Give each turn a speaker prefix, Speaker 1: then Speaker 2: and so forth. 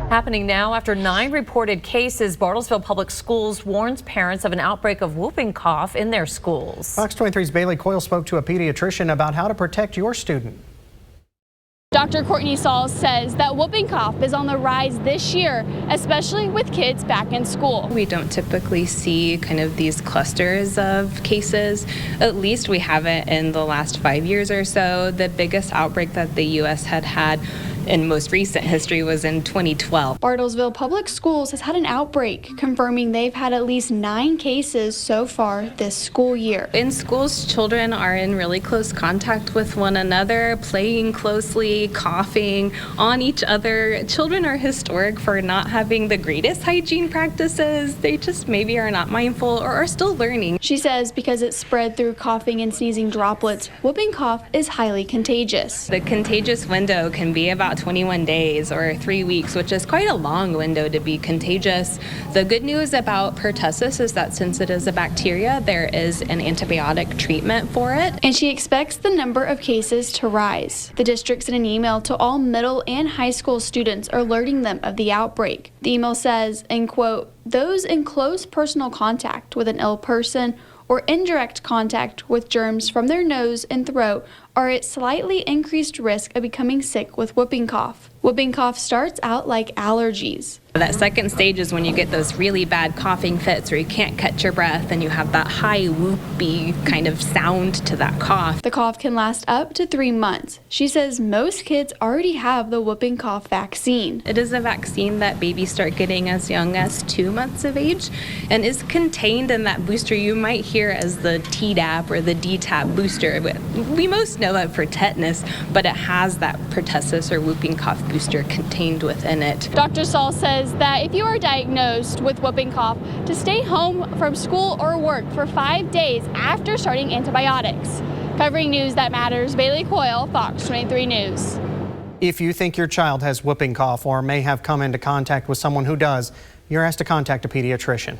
Speaker 1: Happening now after 9 reported cases, Bartlesville Public Schools warns parents of an outbreak of whooping cough in their schools.
Speaker 2: Fox 23's Bailey Coyle spoke to a pediatrician about how to protect your student.
Speaker 3: Dr. Courtney Saul says that whooping cough is on the rise this year, especially with kids back in school.
Speaker 4: We don't typically see kind of these clusters of cases. At least we haven't in the last 5 years or so. The biggest outbreak that the U.S. had in most recent history was in 2012.
Speaker 3: Bartlesville Public Schools has had an outbreak, confirming they've had at least 9 cases so far this school year.
Speaker 4: In schools, children are in really close contact with one another, playing closely, coughing on each other. Children are historic for not having the greatest hygiene practices. They just maybe are not mindful or are still learning.
Speaker 3: She says because it's spread through coughing and sneezing droplets, whooping cough is highly contagious.
Speaker 4: The contagious window can be about 21 days or 3 weeks, which is quite a long window to be contagious. The good news about pertussis is that since it is a bacteria, there is an antibiotic treatment for it.
Speaker 3: And she expects the number of cases to rise. The district sent an email to all middle and high school students alerting them of the outbreak. The email says, and quote, "Those in close personal contact with an ill person or indirect contact with germs from their nose and throat are at slightly increased risk of becoming sick with whooping cough. Whooping cough starts out like allergies.
Speaker 4: That second stage is when you get those really bad coughing fits where you can't catch your breath and you have that high whoopy kind of sound to that cough.
Speaker 3: The cough can last up to 3 months. She says most kids already have the whooping cough vaccine.
Speaker 4: It is a vaccine that babies start getting as young as 2 months of age and is contained in that booster you might hear as the Tdap or the DTaP booster. We most know it for tetanus, but it has that pertussis or whooping cough booster contained within it.
Speaker 3: Dr. Saul says that if you are diagnosed with whooping cough, to stay home from school or work for 5 days after starting antibiotics. Covering news that matters, Bailey Coyle, Fox 23 News.
Speaker 2: If you think your child has whooping cough or may have come into contact with someone who does, you're asked to contact a pediatrician.